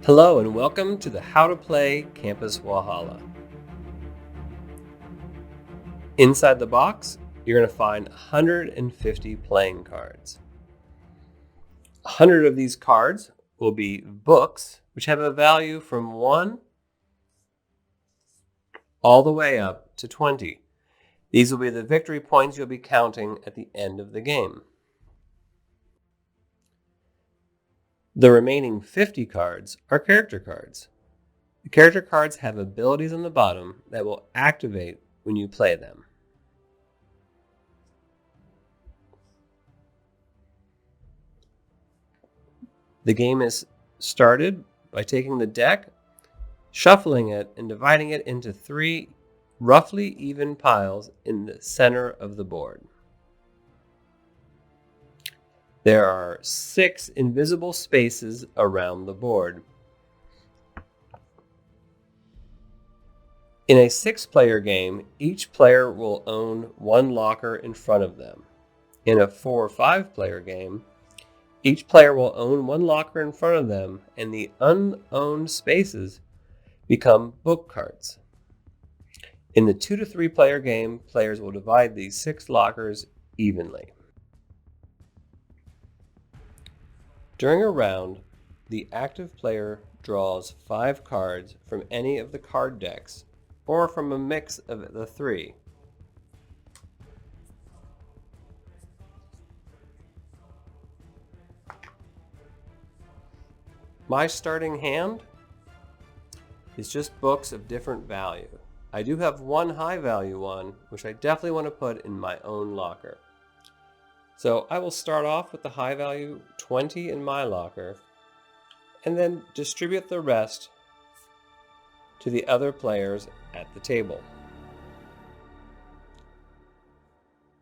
Hello and welcome to the How to Play Campus Wahala. Inside the box, you're going to find 150 playing cards. 100 of these cards will be books, which have a value from 1 all the way up to 20. These will be the victory points you'll be counting at the end of the game. The remaining 50 cards are character cards. The character cards have abilities on the bottom that will activate when you play them. The game is started by taking the deck, shuffling it, and dividing it into 3 roughly even piles in the center of the board. There are 6 invisible spaces around the board. In a 6-player game, each player will own 1 locker in front of them. In a 4 or 5-player game, each player will own 1 locker in front of them, and the unowned spaces become book cards. In the 2 to 3-player game, players will divide these 6 lockers evenly. During a round, the active player draws 5 cards from any of the card decks or from a mix of the 3. My starting hand is just books of different value. I do have 1 high value one, which I definitely want to put in my own locker. So I will start off with the high value 20 in my locker and then distribute the rest to the other players at the table.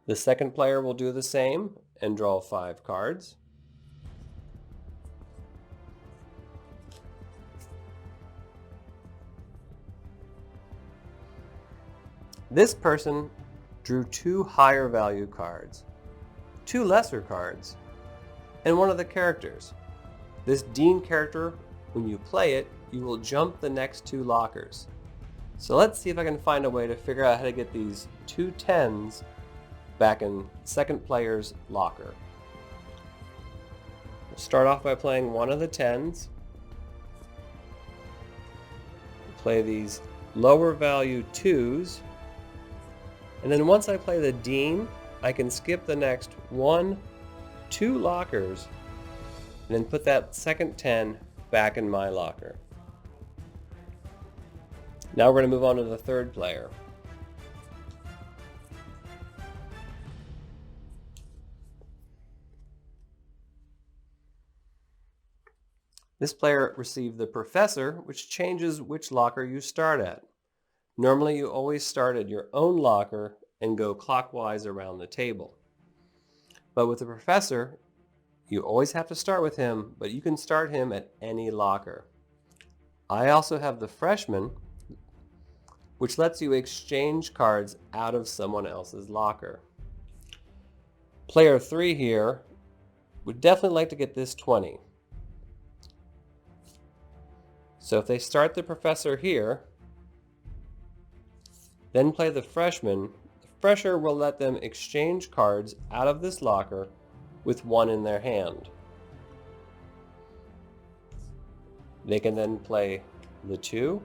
The second player will do the same and draw 5 cards. This person drew 2 higher value cards, 2 lesser cards, and 1 of the characters. This Dean character, when you play it, you will jump the next 2 lockers. So let's see if I can find a way to figure out how to get these 2 10s back in second player's locker. We'll start off by playing 1 of the 10s. We'll play these lower value 2s. And then once I play the Dean, I can skip the next 1, 2 lockers, and then put that second 10 back in my locker. Now we're going to move on to the third player. This player received the Professor, which changes which locker you start at. Normally you always start at your own locker and go clockwise around the table. But with the Professor, you always have to start with him, but you can start him at any locker. I also have the Freshman, which lets you exchange cards out of someone else's locker. Player 3 here would definitely like to get this 20. So if they start the Professor here, then play the Freshman, the Fresher will let them exchange cards out of this locker with 1 in their hand. They can then play the 2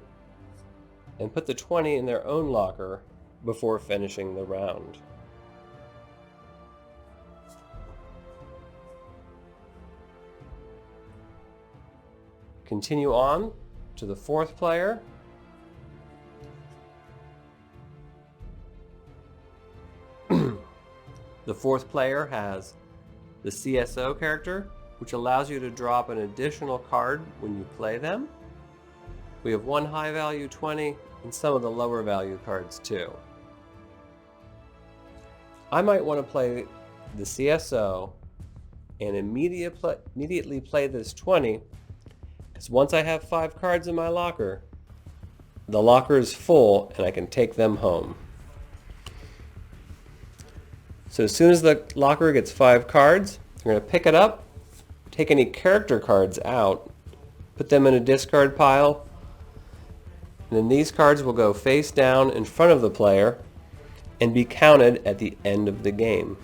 and put the 20 in their own locker before finishing the round. Continue on to the 4th player. The 4th player has the CSO character, which allows you to drop an additional card when you play them. We have 1 high value 20 and some of the lower value cards too. I might want to play the CSO and immediately play this 20, because once I have 5 cards in my locker, the locker is full and I can take them home. So as soon as the locker gets 5 cards, I'm going to pick it up, Take any character cards out, put them in a discard pile, and then these cards will go face down in front of the player and be counted at the end of the game.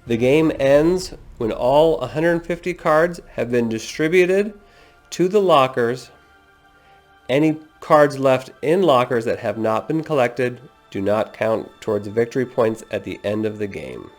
The game ends when all 150 cards have been distributed to the lockers. Any cards left in lockers that have not been collected do not count towards victory points at the end of the game.